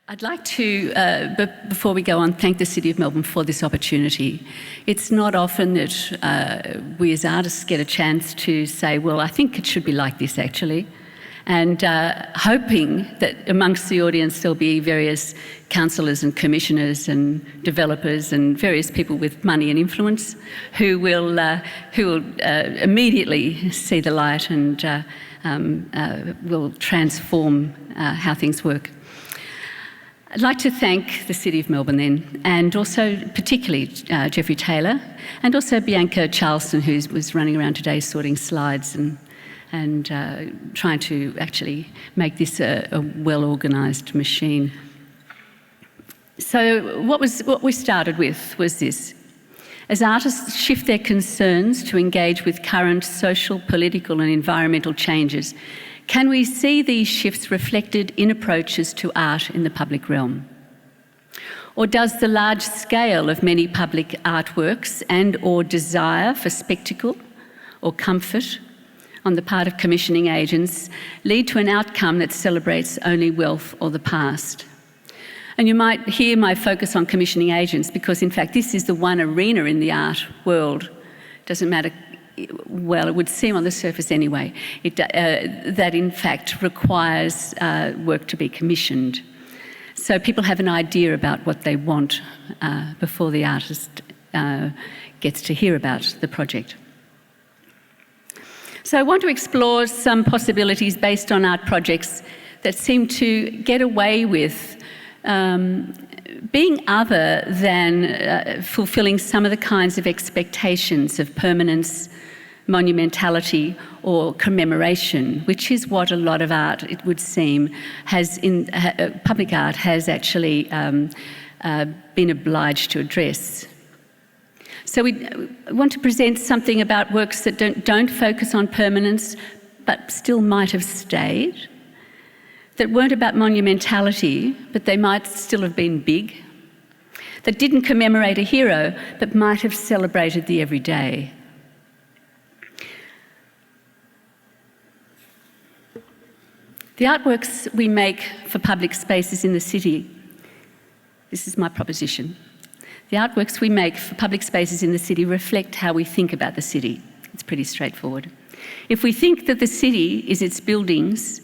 I'd like to, before we go on, thank the City of Melbourne for this opportunity. It's not often that we as artists get a chance to say, well, I think it should be like this actually, and hoping that amongst the audience there'll be various councillors and commissioners and developers and various people with money and influence who will immediately see the light and will transform how things work. I'd like to thank the City of Melbourne then, and also particularly Jeffrey Taylor, and also Bianca Charleston, who was running around today sorting slides and trying to actually make this a well-organised machine. So what we started with was this. As artists shift their concerns to engage with current social, political and environmental changes, can we see these shifts reflected in approaches to art in the public realm? Or does the large scale of many public artworks and/or desire for spectacle or comfort on the part of commissioning agents lead to an outcome that celebrates only wealth or the past? And you might hear my focus on commissioning agents because, in fact, this is the one arena in the art world. Doesn't matter. Well, it would seem on the surface anyway, that in fact requires work to be commissioned. So people have an idea about what they want before the artist gets to hear about the project. So I want to explore some possibilities based on art projects that seem to get away with being other than fulfilling some of the kinds of expectations of permanence, monumentality or commemoration, which is what a lot of art, it would seem, has in public art has actually been obliged to address. So we want to present something about works that don't focus on permanence but still might have stayed, that weren't about monumentality but they might still have been big, that didn't commemorate a hero but might have celebrated the everyday. The artworks we make for public spaces in the city, this is my proposition. The artworks we make for public spaces in the city reflect how we think about the city. It's pretty straightforward. If we think that the city is its buildings,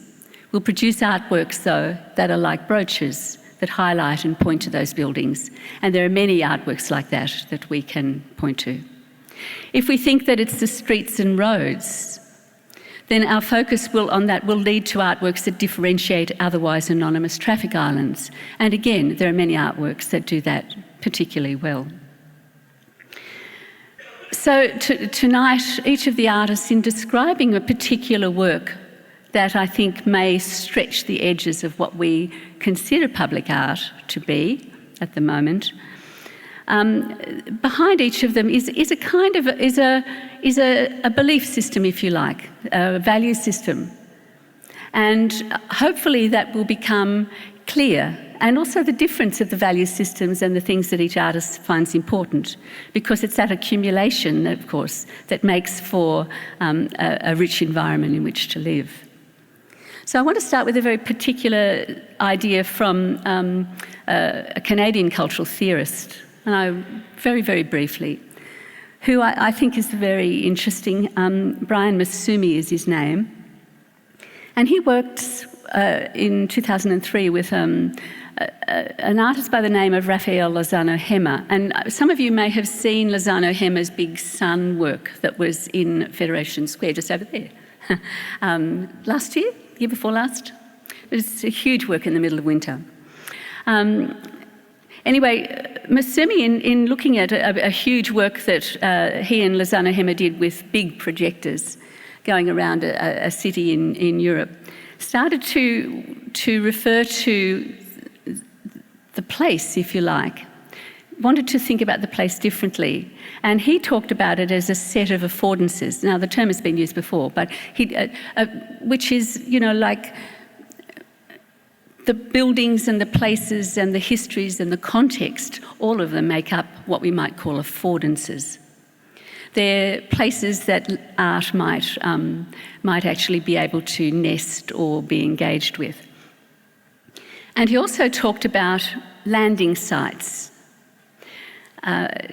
we'll produce artworks, though, that are like brooches that highlight and point to those buildings. And there are many artworks like that we can point to. If we think that it's the streets and roads, then our focus on that will lead to artworks that differentiate otherwise anonymous traffic islands. And again, there are many artworks that do that particularly well. So tonight, each of the artists, in describing a particular work that I think may stretch the edges of what we consider public art to be at the moment, behind each of them is a belief system, if you like, a value system. And hopefully that will become clear, and also the difference of the value systems and the things that each artist finds important, because it's that accumulation, of course, that makes for a rich environment in which to live. So I want to start with a very particular idea from a Canadian cultural theorist, very, very briefly, who I think is very interesting. Brian Masumi is his name. And he worked in 2003 with an artist by the name of Raphael Lozano Hema. And some of you may have seen Lozano Hema's big sun work that was in Federation Square, just over there. Last year before last. It was a huge work in the middle of winter. Anyway, Masumi, in looking at a huge work that he and Lozano Hema did with big projectors going around a city in Europe, started to refer to the place, if you like, wanted to think about the place differently. And he talked about it as a set of affordances. Now, the term has been used before, but which is, like the buildings and the places and the histories and the context, all of them make up what we might call affordances. They're places that art might actually be able to nest or be engaged with. And he also talked about landing sites.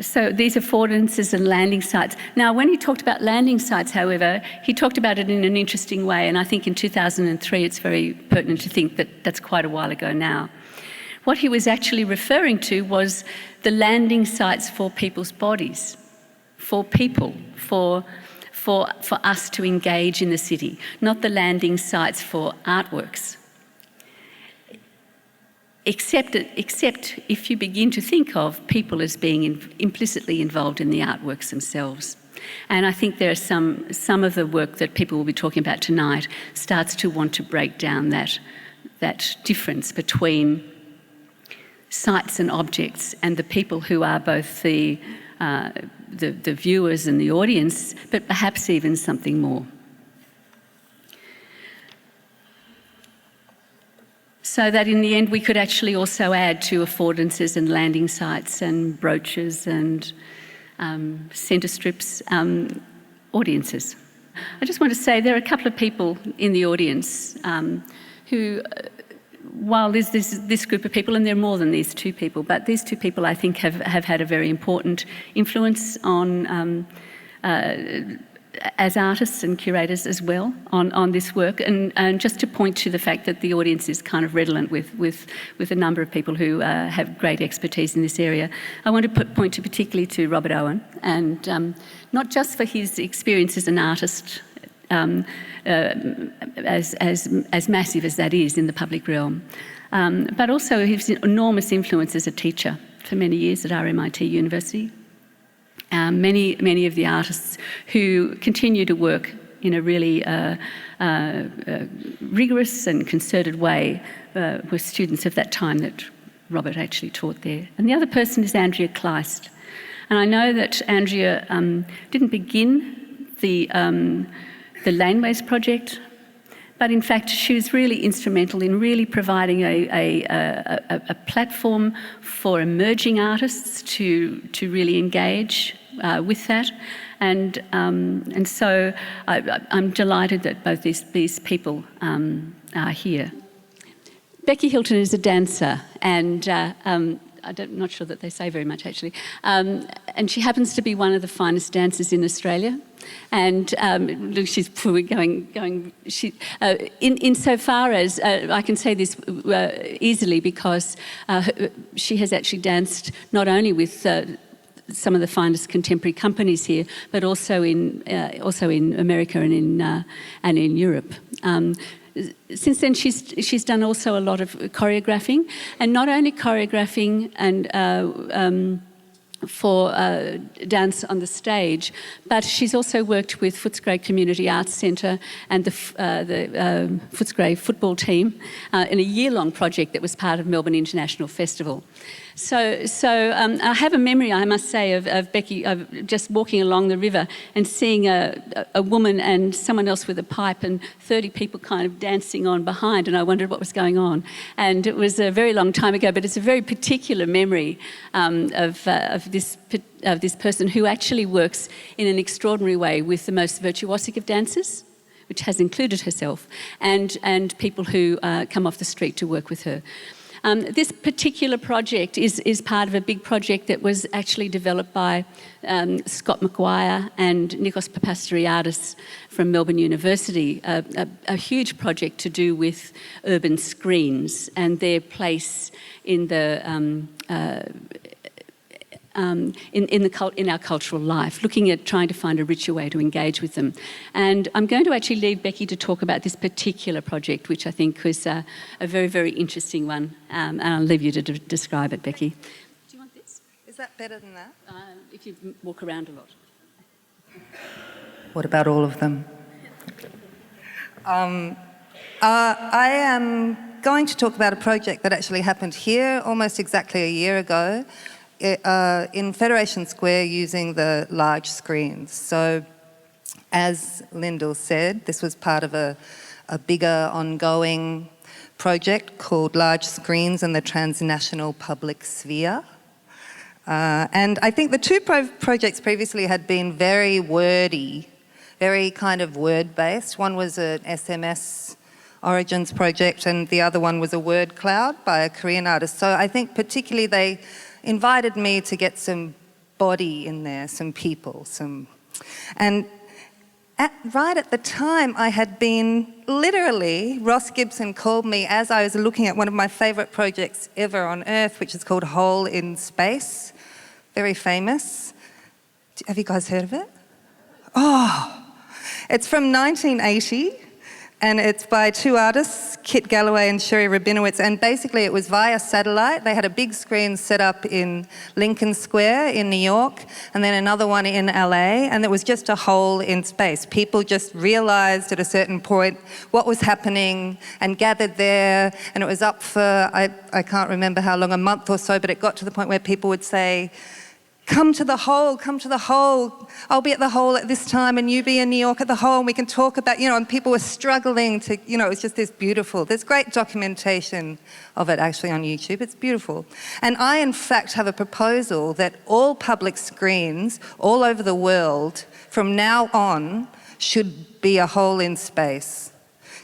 So these affordances and landing sites. Now, when he talked about landing sites, however, he talked about it in an interesting way, and I think in 2003 it's very pertinent to think that that's quite a while ago now. What he was actually referring to was the landing sites for people's bodies, for people, for us to engage in the city, not the landing sites for artworks. Except if you begin to think of people as being implicitly involved in the artworks themselves. And I think there are some of the work that people will be talking about tonight starts to want to break down that difference between sites and objects and the people who are both the viewers and the audience, but perhaps even something more. So that in the end we could actually also add to affordances and landing sites and brooches and centre strips, audiences. I just want to say there are a couple of people in the audience who, while there's this group of people, and there are more than these two people, but these two people I think have had a very important influence on as artists and curators as well on this work, and just to point to the fact that the audience is kind of redolent with a number of people who have great expertise in this area. I want to point to particularly to Robert Owen, and not just for his experience as an artist, as massive as that is in the public realm, but also his enormous influence as a teacher for many years at RMIT University. Many of the artists who continue to work in a really rigorous and concerted way were students of that time that Robert actually taught there. And the other person is Andrea Kleist. And I know that Andrea didn't begin the Laneways project, but in fact she was really instrumental in really providing a platform for emerging artists to really engage with that, and so I'm delighted that both these people are here. Becky Hilton is a dancer, and I'm not sure that they say very much actually, and she happens to be one of the finest dancers in Australia. And she's going. Insofar as I can say this easily, because she has actually danced not only with some of the finest contemporary companies here, but also in America and in Europe. Since then, she's done also a lot of choreographing, and not only choreographing and for dance on the stage, but she's also worked with Fitzroy Community Arts Centre and the Fitzroy football team in a year-long project that was part of Melbourne International Festival. So I have a memory, I must say, of Becky, of just walking along the river and seeing a woman and someone else with a pipe and 30 people kind of dancing on behind, and I wondered what was going on. And it was a very long time ago, but it's a very particular memory of this person who actually works in an extraordinary way with the most virtuosic of dancers, which has included herself, and people who come off the street to work with her. This particular project is part of a big project that was actually developed by Scott McGuire and Nikos Papastriadis from Melbourne University, a huge project to do with urban screens and their place in the in our cultural life, looking at trying to find a richer way to engage with them. And I'm going to actually leave Becky to talk about this particular project, which I think was a very, very interesting one. And I'll leave you to describe it, Becky. Do you want this? Is that better than that? If you walk around a lot. What about all of them? I am going to talk about a project that actually happened here almost exactly a year ago. In Federation Square, using the large screens. So, as Lyndal said, this was part of a bigger ongoing project called Large Screens and the Transnational Public Sphere. And I think the two projects previously had been very wordy, very kind of word-based. One was an SMS Origins project, and the other one was a word cloud by a Korean artist. So I think particularly they invited me to get some body in there, some people, and right at the time I had been literally, Ross Gibson called me as I was looking at one of my favourite projects ever on earth, which is called Hole in Space, very famous. Have you guys heard of it? Oh, it's from 1980. And it's by two artists, Kit Galloway and Sherry Rabinowitz, and basically it was via satellite. They had a big screen set up in Lincoln Square in New York, and then another one in LA, and it was just a hole in space. People just realised at a certain point what was happening and gathered there, and it was up for, I can't remember how long, a month or so, but it got to the point where people would say, come to the hole, I'll be at the hole at this time and you be in New York at the hole and we can talk about, and people were struggling to, it was just this beautiful, there's great documentation of it actually on YouTube, it's beautiful. And I in fact have a proposal that all public screens all over the world from now on should be a hole in space,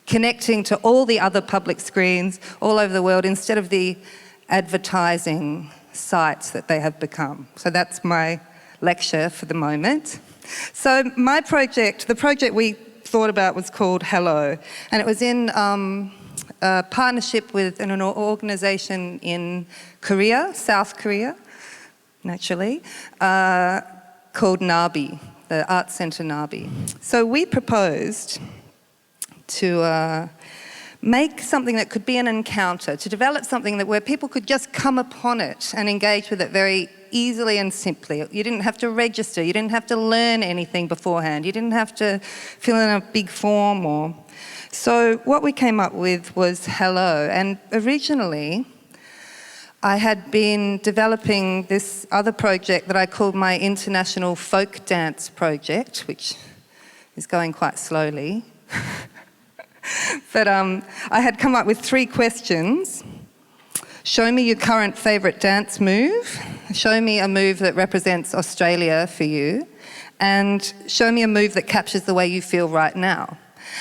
connecting to all the other public screens all over the world instead of the advertising sites that they have become. So that's my lecture for the moment. So my project, the project we thought about was called Hello, and it was in a partnership with an organisation in Korea, South Korea, naturally, called NABI, the Art Centre NABI. So we proposed to make something that could be an encounter, to develop something where people could just come upon it and engage with it very easily and simply. You didn't have to register, you didn't have to learn anything beforehand, you didn't have to fill in a big form So what we came up with was Hello, and originally I had been developing this other project that I called my International Folk Dance Project, which is going quite slowly. But I had come up with 3 questions. Show me your current favourite dance move. Show me a move that represents Australia for you. And show me a move that captures the way you feel right now.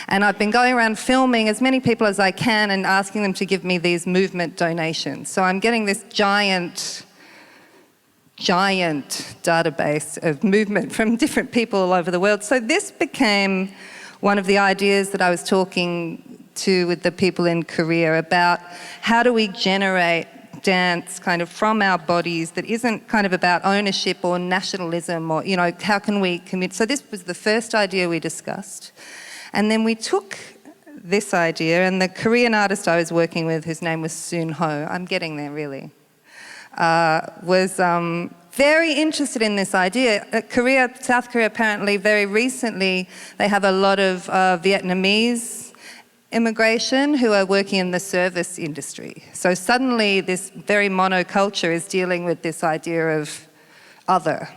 And I've been going around filming as many people as I can and asking them to give me these movement donations. So I'm getting this giant database of movement from different people all over the world. So this became one of the ideas that I was talking to with the people in Korea about how do we generate dance kind of from our bodies that isn't kind of about ownership or nationalism or, how can we commit. So this was the first idea we discussed. And then we took this idea, and the Korean artist I was working with, whose name was Soon Ho, I'm getting there really, was very interested in this idea. South Korea apparently very recently, they have a lot of Vietnamese immigration who are working in the service industry. So suddenly this very monoculture is dealing with this idea of other,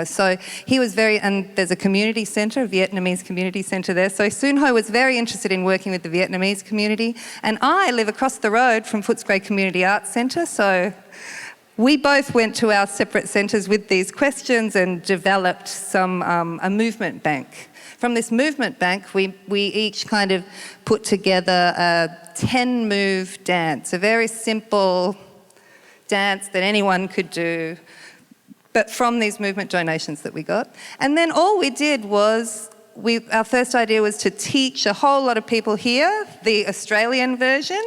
So he was and there's a community centre, a Vietnamese community centre there. So Soon Ho was very interested in working with the Vietnamese community. And I live across the road from Fitzroy Community Arts Centre, so we both went to our separate centres with these questions and developed a movement bank. From this movement bank, we each kind of put together a 10-move dance, a very simple dance that anyone could do, but from these movement donations that we got. And then all we did was, our first idea was to teach a whole lot of people here the Australian version,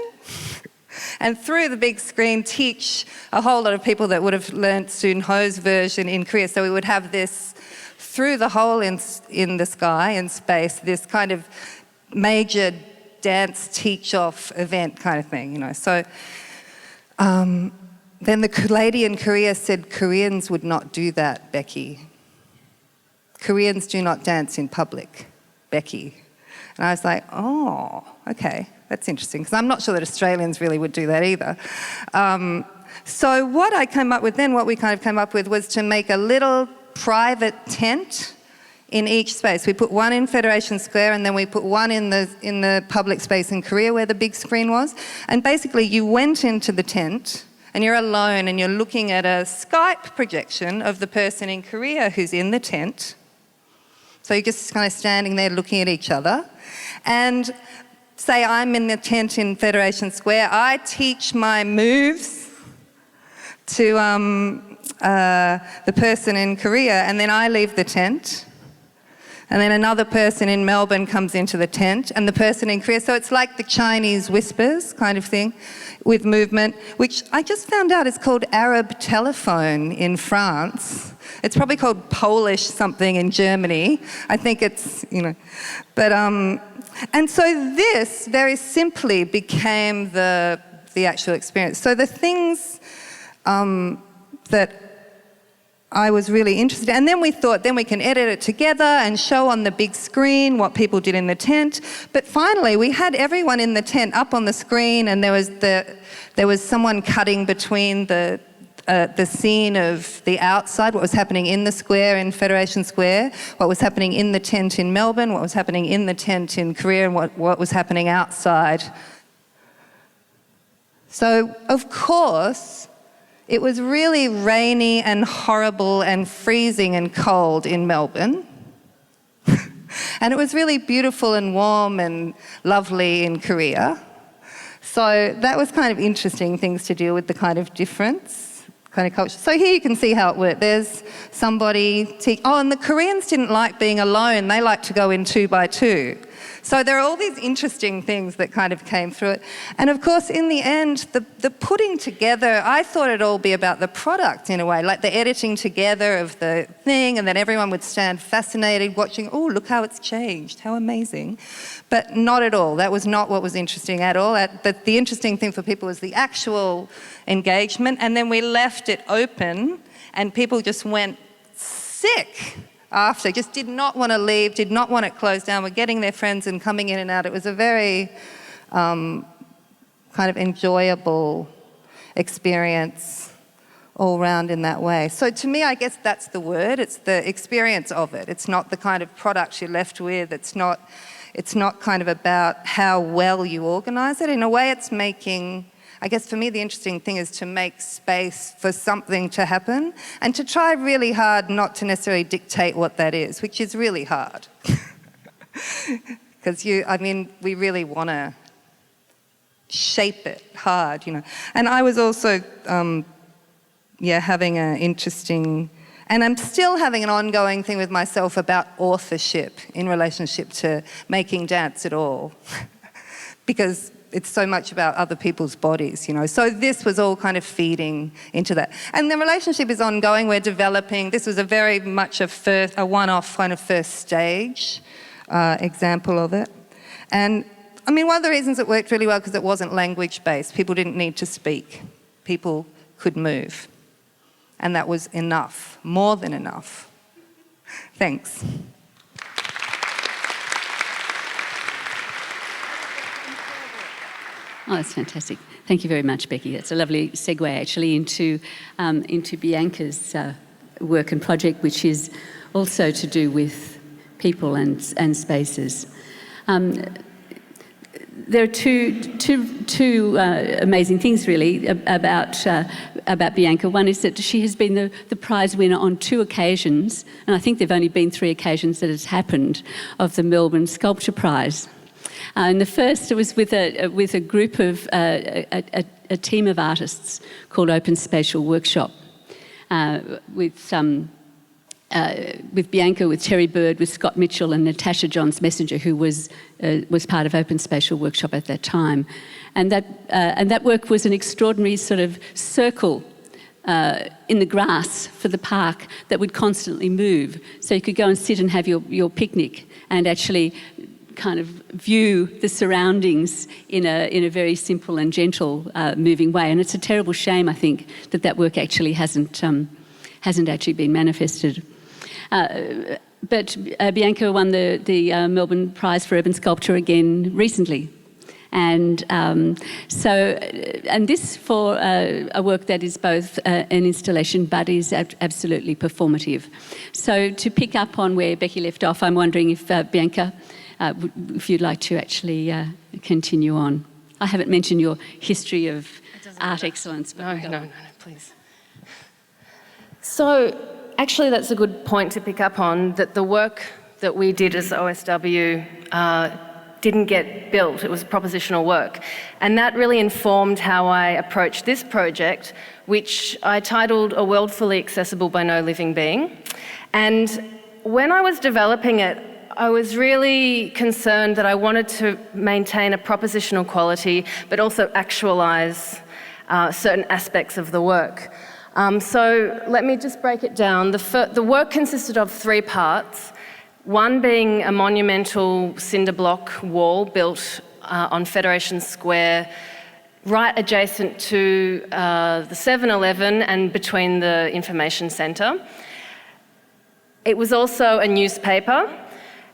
and through the big screen teach a whole lot of people that would have learnt Soon Ho's version in Korea. So we would have this, through the hole in the sky, in space, this kind of major dance teach-off event kind of thing, So then the lady in Korea said, Koreans would not do that, Becky. Koreans do not dance in public, Becky. And I was like, oh, okay, that's interesting, because I'm not sure that Australians really would do that either. So what we kind of came up with was to make a little private tent in each space. We put one in Federation Square, and then we put one in the public space in Korea where the big screen was. And basically you went into the tent and you're alone and you're looking at a Skype projection of the person in Korea who's in the tent. So you're just kind of standing there looking at each other. And say I'm in the tent in Federation Square, I teach my moves to the person in Korea, and then I leave the tent. And then another person in Melbourne comes into the tent, and the person in Korea. So it's like the Chinese whispers kind of thing with movement, which I just found out is called Arab telephone in France. It's probably called Polish something in Germany. I think it's, but, and so this very simply became the actual experience. So the things that I was really interested in. And then we thought, then we can edit it together and show on the big screen what people did in the tent. But finally, we had everyone in the tent up on the screen, and there was someone cutting between the scene of the outside, what was happening in the square in Federation Square, what was happening in the tent in Melbourne, what was happening in the tent in Korea, and what was happening outside. So, of course, it was really rainy and horrible and freezing and cold in Melbourne. And it was really beautiful and warm and lovely in Korea. So that was kind of interesting things to deal with, the kind of difference, kind of culture. So here you can see how it worked. There's somebody and the Koreans didn't like being alone. They liked to go in 2 by 2. So there are all these interesting things that kind of came through it. And of course, in the end, the putting together, I thought it'd all be about the product in a way, like the editing together of the thing, and then everyone would stand fascinated watching, oh, look how it's changed, how amazing. But not at all. That was not what was interesting at all. But the interesting thing for people was the actual engagement, and then we left it open, and people just went sick after, just did not want to leave, did not want it closed down, were getting their friends and coming in and out. It was a very kind of enjoyable experience all round in that way. So to me, I guess that's the word. It's the experience of it. It's not the kind of product you're left with. It's not kind of about how well you organise it. In a way, it's making... I guess for me, the interesting thing is to make space for something to happen and to try really hard not to necessarily dictate what that is, which is really hard. Because we really want to shape it hard, And I was also, having an interesting, and I'm still having an ongoing thing with myself about authorship in relationship to making dance at all. Because it's so much about other people's bodies, So this was all kind of feeding into that. And the relationship is ongoing. We're developing. This was a very much a one-off kind of first stage example of it. And, one of the reasons it worked really well because it wasn't language-based. People didn't need to speak. People could move. And that was enough, more than enough. Thanks. Oh, that's fantastic. Thank you very much, Becky. That's a lovely segue, actually, into Bianca's work and project, which is also to do with people and spaces. There are two amazing things, really, about Bianca. One is that she has been the prize winner on 2 occasions, and I think there have only been 3 occasions that it's happened, of the Melbourne Sculpture Prize. And the first was with a group of a team of artists called Open Spatial Workshop, with Bianca, with Terry Bird, with Scott Mitchell, and Natasha Johns Messenger, who was part of Open Spatial Workshop at that time, and that work was an extraordinary sort of circle in the grass for the park that would constantly move, so you could go and sit and have your picnic and actually kind of view the surroundings in a very simple and gentle moving way. And it's a terrible shame, I think, that work actually hasn't actually been manifested. But Bianca won the Melbourne Prize for Urban Sculpture again recently. And this for a work that is both an installation but is absolutely performative. So to pick up on where Becky left off, I'm wondering if Bianca, if you'd like to actually continue on. I haven't mentioned your history of art excellence. But No, please. So actually that's a good point to pick up on, that the work that we did as OSW didn't get built. It was propositional work. And that really informed how I approached this project, which I titled A World Fully Accessible by No Living Being. And when I was developing it, I was really concerned that I wanted to maintain a propositional quality, but also actualize certain aspects of the work. So let me just break it down. The work consisted of 3 parts. One being a monumental cinder block wall built on Federation Square, right adjacent to the 7-Eleven and between the information centre. It was also a newspaper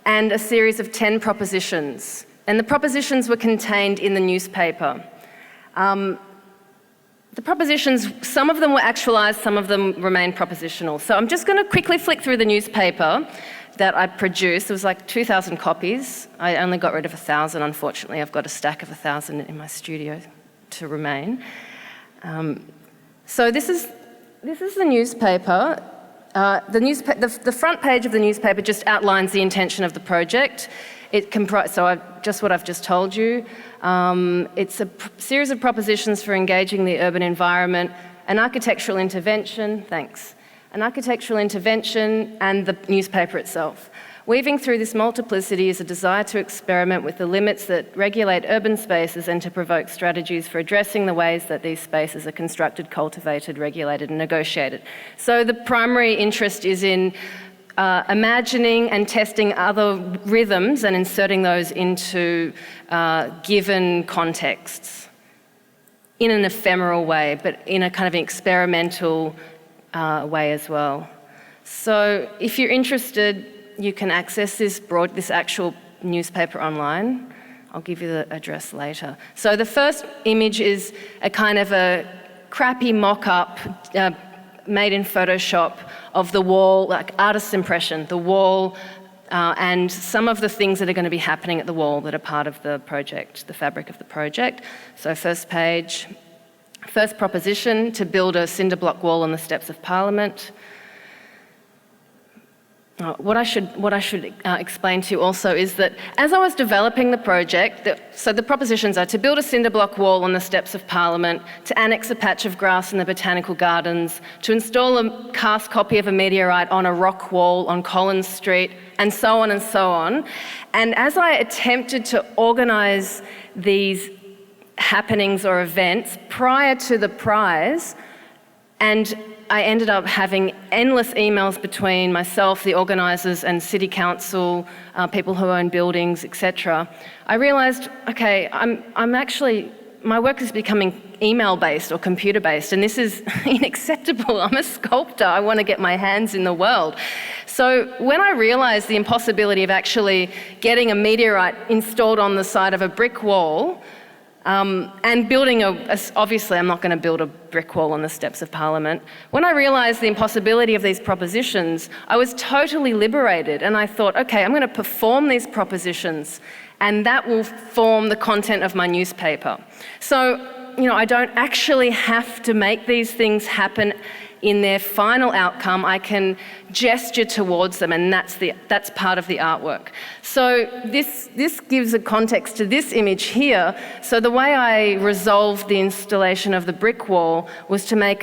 and a series of 10 propositions. And the propositions were contained in the newspaper. The propositions, some of them were actualised, some of them remained propositional. So I'm just going to quickly flick through the newspaper that I produced. It was like 2,000 copies. I only got rid of 1,000, unfortunately. I've got a stack of 1,000 in my studio to remain. So this is the newspaper. The front page of the newspaper just outlines the intention of the project. Just what I've just told you. It's a series of propositions for engaging the urban environment, an architectural intervention, an architectural intervention and the newspaper itself. Weaving through this multiplicity is a desire to experiment with the limits that regulate urban spaces and to provoke strategies for addressing the ways that these spaces are constructed, cultivated, regulated and negotiated. So the primary interest is in imagining and testing other rhythms and inserting those into given contexts in an ephemeral way, but in a kind of an experimental way as well. So if you're interested, you can access this actual newspaper online. I'll give you the address later. So the first image is a kind of a crappy mock-up made in Photoshop of the wall, like artist's impression, the wall, and some of the things that are going to be happening at the wall that are part of the project, the fabric of the project. So first page, first proposition, to build a cinder block wall on the steps of Parliament. What I should explain to you also is that as I was developing the project, so the propositions are to build a cinder block wall on the steps of Parliament, to annex a patch of grass in the Botanical Gardens, to install a cast copy of a meteorite on a rock wall on Collins Street, and so on and so on. And as I attempted to organise these happenings or events prior to the prize, and I ended up having endless emails between myself, the organisers, and City Council, people who own buildings, etc. I realised, okay, my work is becoming email-based or computer-based, and this is unacceptable. I'm a sculptor. I want to get my hands in the world. So when I realised the impossibility of actually getting a meteorite installed on the side of a brick wall, and building obviously I'm not going to build a brick wall on the steps of Parliament. When I realised the impossibility of these propositions, I was totally liberated, and I thought, okay, I'm going to perform these propositions and that will form the content of my newspaper. So, I don't actually have to make these things happen in their final outcome. I can gesture towards them, and that's part of the artwork. So this gives a context to this image here. So the way I resolved the installation of the brick wall was to make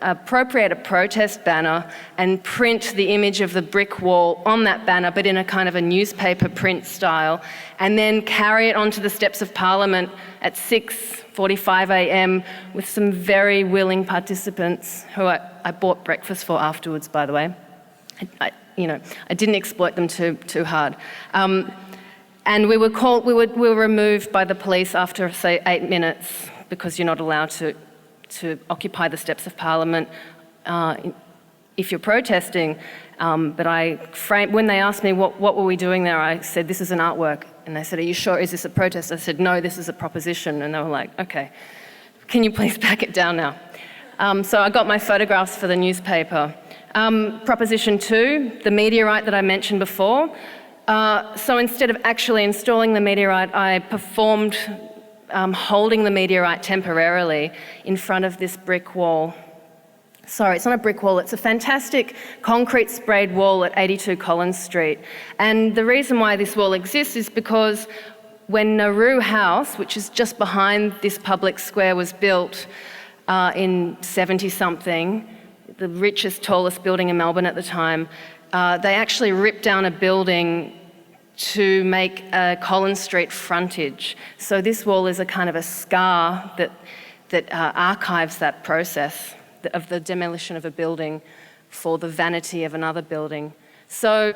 appropriate a protest banner and print the image of the brick wall on that banner, but in a kind of a newspaper print style, and then carry it onto the steps of Parliament at 6:45 a.m. with some very willing participants who I bought breakfast for afterwards, by the way. I didn't exploit them too hard. And we were removed by the police after, say, 8 minutes, because you're not allowed to occupy the steps of Parliament if you're protesting. But when they asked me what were we doing there, I said, this is an artwork. And they said, are you sure, is this a protest? I said, no, this is a proposition. And they were like, okay, can you please back it down now? So I got my photographs for the newspaper. Proposition 2, the meteorite that I mentioned before. So instead of actually installing the meteorite, I performed holding the meteorite temporarily in front of this brick wall. Sorry, it's not a brick wall, it's a fantastic concrete sprayed wall at 82 Collins Street. And the reason why this wall exists is because when Nauru House, which is just behind this public square, was built in 70-something, the richest, tallest building in Melbourne at the time, they actually ripped down a building to make a Collins Street frontage. So this wall is a kind of a scar that archives that process of the demolition of a building for the vanity of another building. So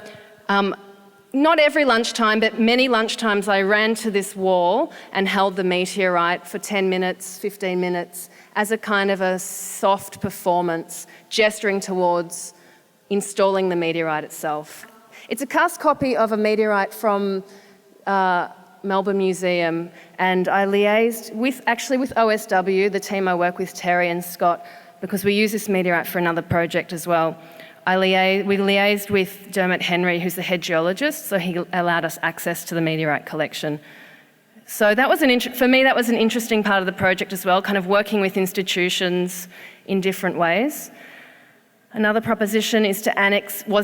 not every lunchtime, but many lunchtimes I ran to this wall and held the meteorite for 10 minutes, 15 minutes, as a kind of a soft performance, gesturing towards installing the meteorite itself. It's a cast copy of a meteorite from Melbourne Museum, and I liaised with OSW, the team I work with, Terry and Scott, because we use this meteorite for another project as well. We liaised with Dermot Henry, who's the head geologist, so he allowed us access to the meteorite collection. So that was for me, that was an interesting part of the project as well, kind of working with institutions in different ways. Another proposition was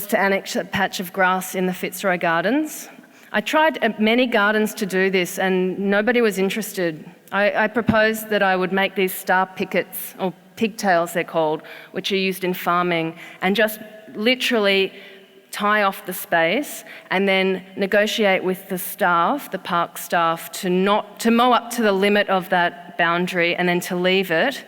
to annex a patch of grass in the Fitzroy Gardens. I tried at many gardens to do this and nobody was interested. I proposed that I would make these star pickets, or pigtails they're called, which are used in farming, and just literally tie off the space and then negotiate with the staff, the park staff, to mow up to the limit of that boundary and then to leave it,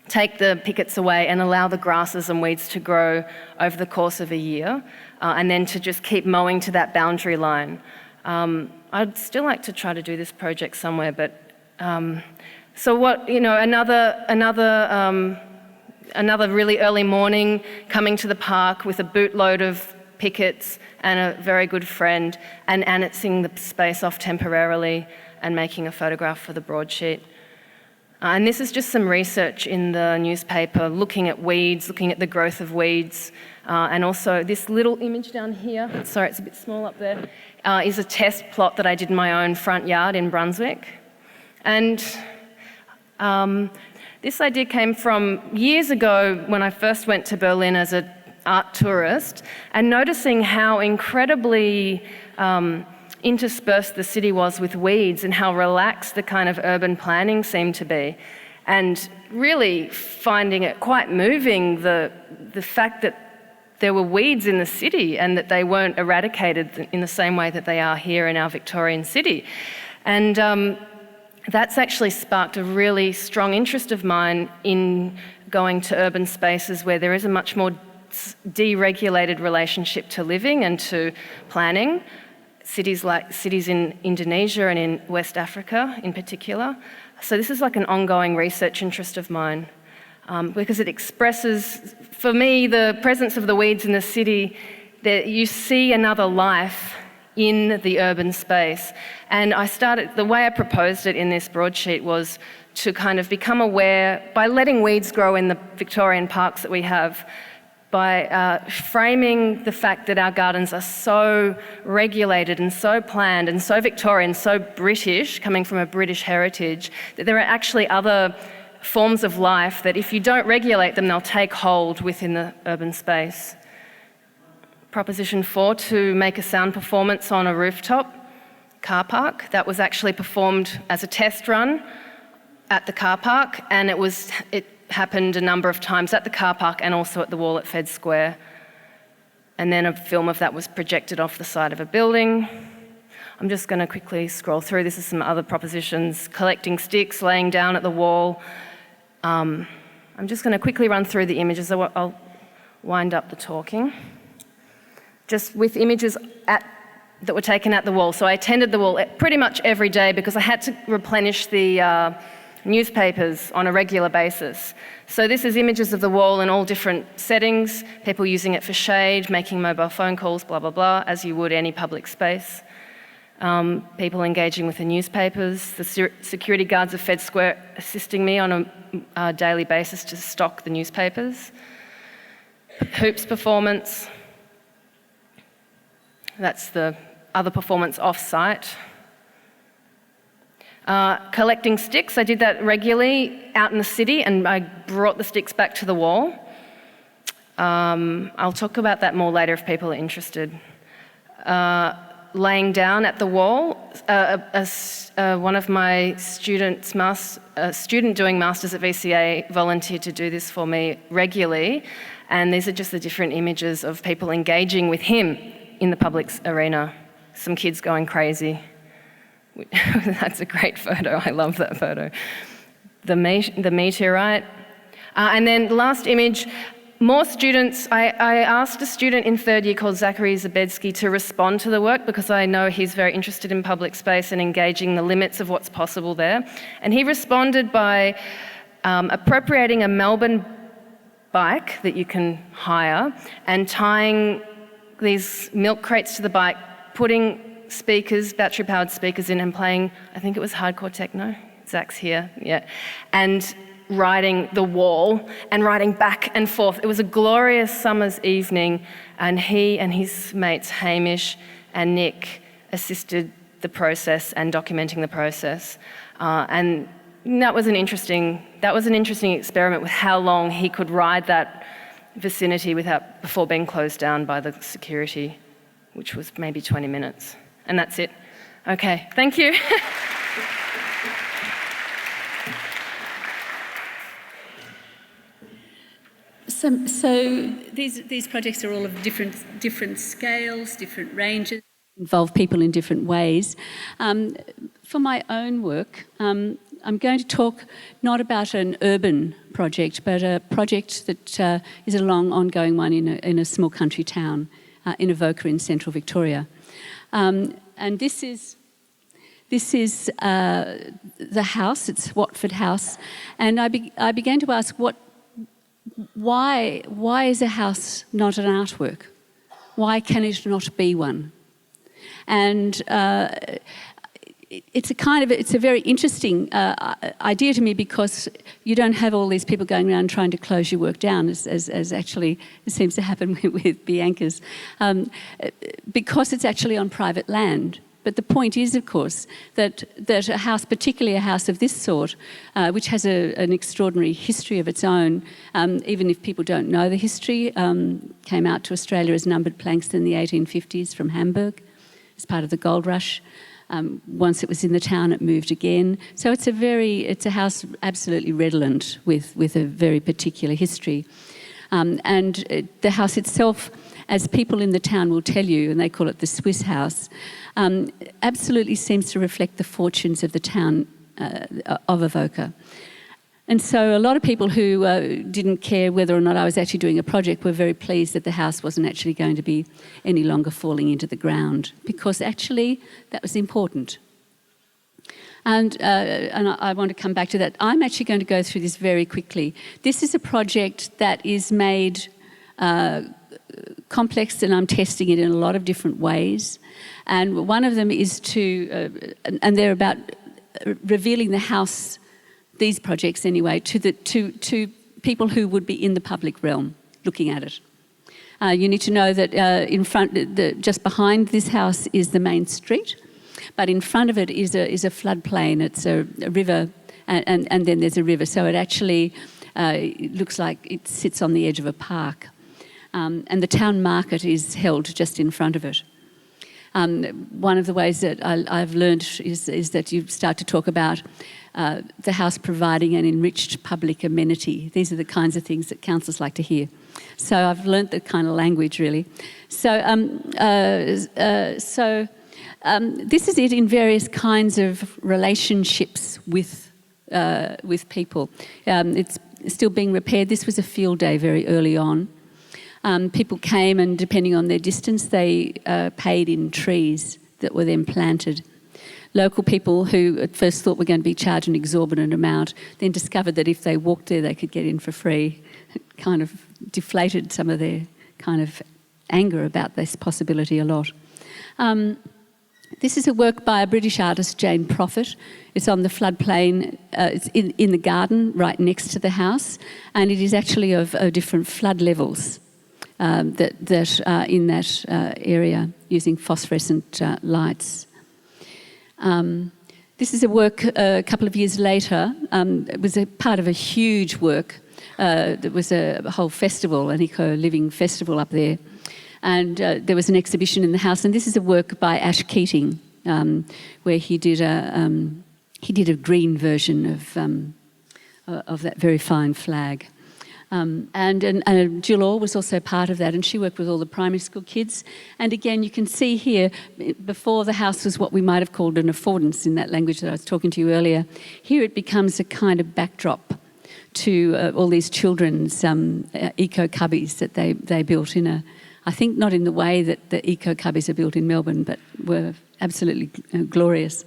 take the pickets away and allow the grasses and weeds to grow over the course of a year, and then to just keep mowing to that boundary line. I'd still like to try to do this project somewhere, but so what, another really early morning, coming to the park with a bootload of pickets and a very good friend, and annexing the space off temporarily and making a photograph for the broadsheet. And this is just some research in the newspaper, looking at weeds, looking at the growth of weeds, and also this little image down here, sorry it's a bit small up there, is a test plot that I did in my own front yard in Brunswick. And this idea came from years ago when I first went to Berlin as an art tourist, and noticing how incredibly interspersed the city was with weeds and how relaxed the kind of urban planning seemed to be, and really finding it quite moving, the fact that there were weeds in the city and that they weren't eradicated in the same way that they are here in our Victorian city. And that's actually sparked a really strong interest of mine in going to urban spaces where there is a much more deregulated relationship to living and to planning. Cities in Indonesia and in West Africa in particular. So this is like an ongoing research interest of mine, because it expresses, for me, the presence of the weeds in the city, that you see another life in the urban space. And the way I proposed it in this broadsheet was to kind of become aware, by letting weeds grow in the Victorian parks that we have, by framing the fact that our gardens are so regulated and so planned and so Victorian, so British, coming from a British heritage, that there are actually other forms of life that if you don't regulate them, they'll take hold within the urban space. Proposition 4, to make a sound performance on a rooftop car park. That was actually performed as a test run at the car park, and it happened a number of times at the car park and also at the wall at Fed Square. And then a film of that was projected off the side of a building. I'm just going to quickly scroll through. This is some other propositions. Collecting sticks, laying down at the wall. I'm just going to quickly run through the images. I'll wind up the talking. Just with images that were taken at the wall. So I attended the wall pretty much every day because I had to replenish the newspapers on a regular basis. So this is images of the wall in all different settings, people using it for shade, making mobile phone calls, blah, blah, blah, as you would any public space. People engaging with the newspapers, the security guards of Fed Square assisting me on a daily basis to stock the newspapers. Hoops performance. That's the other performance off-site. Collecting sticks, I did that regularly out in the city, and I brought the sticks back to the wall. I'll talk about that more later if people are interested. Laying down at the wall, one of my students, a student doing Masters at VCA, volunteered to do this for me regularly, and these are just the different images of people engaging with him in the public arena. Some kids going crazy. That's a great photo, I love that photo. The meteorite. And then last image, more students. I asked a student in third year called Zachary Zabedzki to respond to the work because I know he's very interested in public space and engaging the limits of what's possible there. And he responded by appropriating a Melbourne bike that you can hire and tying these milk crates to the bike, putting speakers, battery-powered speakers in and playing, I think it was hardcore techno. Zach's here, yeah. And riding the wall and riding back and forth. It was a glorious summer's evening, and he and his mates Hamish and Nick assisted the process and documenting the process. And that was an interesting experiment with how long he could ride that vicinity before being closed down by the security, which was maybe 20 minutes. And that's it. Okay, thank you. So these projects are all of different scales, different ranges, involve people in different ways. For my own work, I'm going to talk not about an urban project, but a project that is a long, ongoing one in a small country town, in Avoca in central Victoria. And this is the house. It's Watford House, and I began to ask why is a house not an artwork? Why can it not be one? And it's a very interesting idea to me, because you don't have all these people going around trying to close your work down, as actually it seems to happen with Bianca's, because it's actually on private land. But the point is, of course, that a house, particularly a house of this sort, which has an extraordinary history of its own, even if people don't know the history, came out to Australia as numbered planks in the 1850s from Hamburg as part of the gold rush. Once it was in the town, it moved again. So it's a house absolutely redolent with a very particular history. And the house itself, as people in the town will tell you, and they call it the Swiss house, absolutely seems to reflect the fortunes of the town of Avoca. And so a lot of people who didn't care whether or not I was actually doing a project were very pleased that the house wasn't actually going to be any longer falling into the ground, because actually that was important. And I want to come back to that. I'm actually going to go through this very quickly. This is a project that is made complex, and I'm testing it in a lot of different ways. And one of them is and they're about revealing the house, these projects anyway, to people who would be in the public realm looking at it. You need to know that in front, just behind this house is the main street, but in front of it is a floodplain. It's a river, and then there's a river. So it actually looks like it sits on the edge of a park. And the town market is held just in front of it. One of the ways that I've learned is that you start to talk about the house providing an enriched public amenity. These are the kinds of things that councils like to hear. So I've learnt that kind of language, really. So this is it in various kinds of relationships with people. It's still being repaired. This was a field day very early on. People came, and depending on their distance, they paid in trees that were then planted. Local people who at first thought were going to be charged an exorbitant amount then discovered that if they walked there, they could get in for free. It kind of deflated some of their kind of anger about this possibility a lot. This is a work by a British artist, Jane Prophet. It's on the floodplain. It's in the garden right next to the house, and it is actually of different flood levels. That are in that area using phosphorescent lights. This is a work a couple of years later. It was a part of a huge work. There was a whole festival, an eco-living festival up there. And there was an exhibition in the house. And this is a work by Ash Keating, where he did a green version of that very fine flag. And Jill Orr was also part of that, and she worked with all the primary school kids. And again, you can see here, before the house was what we might have called an affordance in that language that I was talking to you earlier. Here it becomes a kind of backdrop to all these children's eco-cubbies that they built in I think not in the way that the eco-cubbies are built in Melbourne, but were absolutely glorious.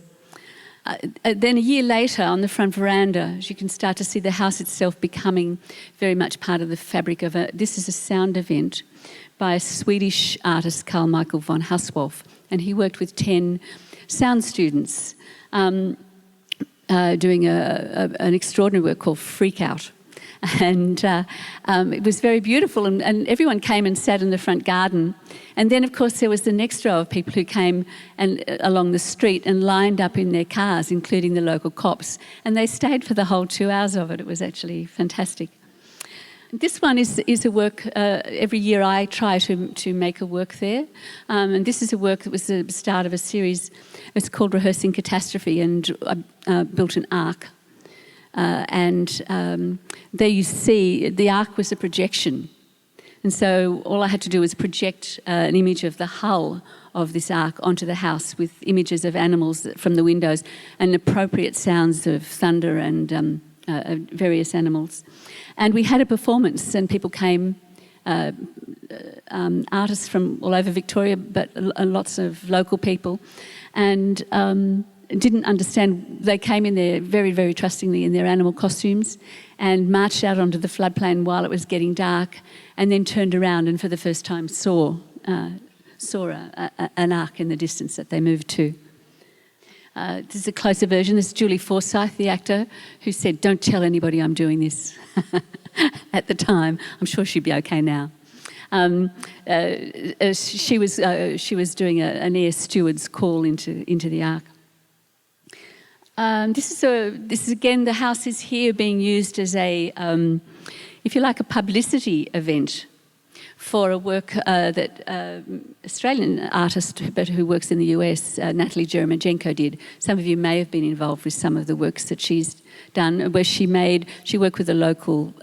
Then a year later, on the front veranda, you can start to see the house itself becoming very much part of the fabric of this is a sound event by a Swedish artist, Carmichael von Haswolf, and he worked with 10 sound students doing an extraordinary work called Freak Out. And it was very beautiful, and everyone came and sat in the front garden. And then, of course, there was the next row of people who came along the street and lined up in their cars, including the local cops. And they stayed for the whole 2 hours of it. It was actually fantastic. This one is a work, every year I try to make a work there. And this is a work that was the start of a series. It's called Rehearsing Catastrophe, and I built an ark. There you see the ark was a projection, and so all I had to do was project an image of the hull of this ark onto the house with images of animals from the windows and appropriate sounds of thunder and various animals. And we had a performance, and people came, artists from all over Victoria, but lots of local people, and didn't understand. They came in there very, very trustingly in their animal costumes and marched out onto the floodplain while it was getting dark, and then turned around and for the first time saw an ark in the distance that they moved to. This is a closer version. This is Julie Forsythe, the actor, who said, "Don't tell anybody I'm doing this." At the time. I'm sure she'd be okay now. She was doing an air steward's call into the ark. This is again, the house is here being used as a, if you like, a publicity event for a work that Australian artist, but who works in the US, Natalie Jeremijenko did. Some of you may have been involved with some of the works that she's done, where she worked with a local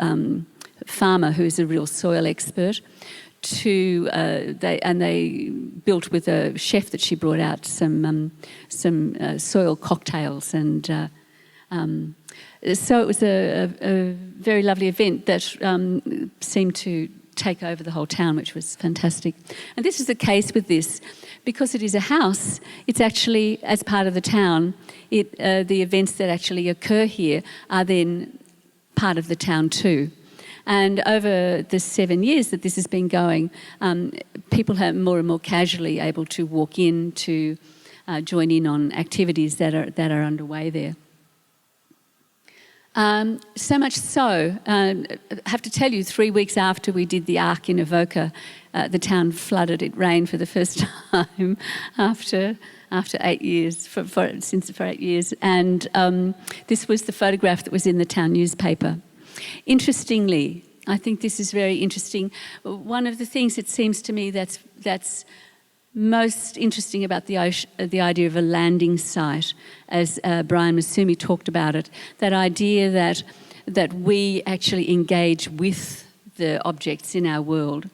farmer who's a real soil expert. They built with a chef that she brought out some soil cocktails, and so it was a very lovely event that seemed to take over the whole town, which was fantastic. And this is the case with this, because it is a house. It's actually, as part of the town, the events that actually occur here are then part of the town too. And over the 7 years that this has been going, people are more and more casually able to walk in to join in on activities that are underway there. So much so, I have to tell you, 3 weeks after we did the ark in Avoca, the town flooded. It rained for the first time after 8 years, for 8 years. And this was the photograph that was in the town newspaper. Interestingly, I think this is very interesting. One of the things it seems to me that's most interesting about the idea of a landing site, as Brian Masumi talked about it, that idea that we actually engage with the objects in our world.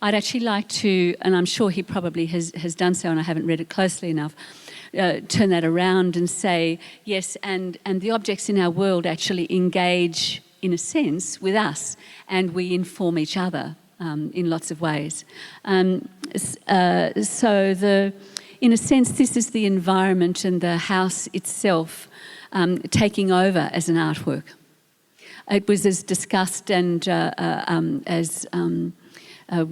I'd actually like to, and I'm sure he probably has done so, and I haven't read it closely enough, turn that around and say, yes, and the objects in our world actually engage, in a sense, with us, and we inform each other in lots of ways. In a sense, this is the environment and the house itself taking over as an artwork. It was as discussed and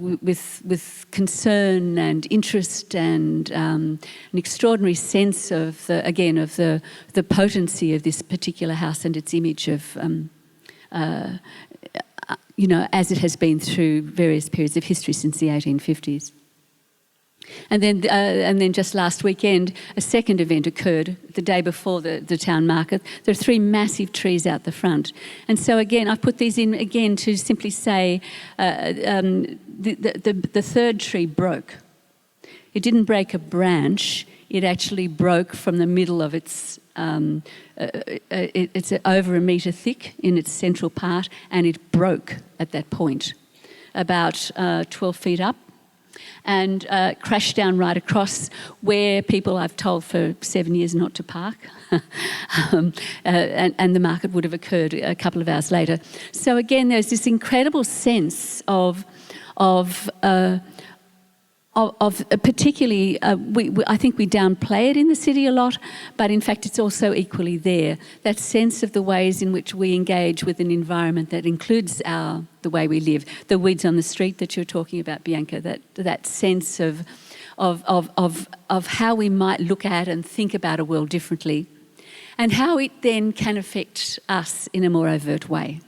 with concern and interest and an extraordinary sense of the potency of this particular house and its image of. As it has been through various periods of history since the 1850s. And then just last weekend, a second event occurred the day before the town market. There are 3 massive trees out the front. And so again, I put these in again to simply say the third tree broke. It didn't break a branch, it actually broke from the middle of its, it's over a metre thick in its central part, and it broke at that point, about 12 feet up, and crashed down right across where people I've told for 7 years not to park. And the market would have occurred a couple of hours later. So again, there's this incredible sense of particularly, I think we downplay it in the city a lot, but in fact it's also equally there. That sense of the ways in which we engage with an environment that includes the way we live, the weeds on the street that you're talking about, Bianca, that sense of how we might look at and think about a world differently, and how it then can affect us in a more overt way.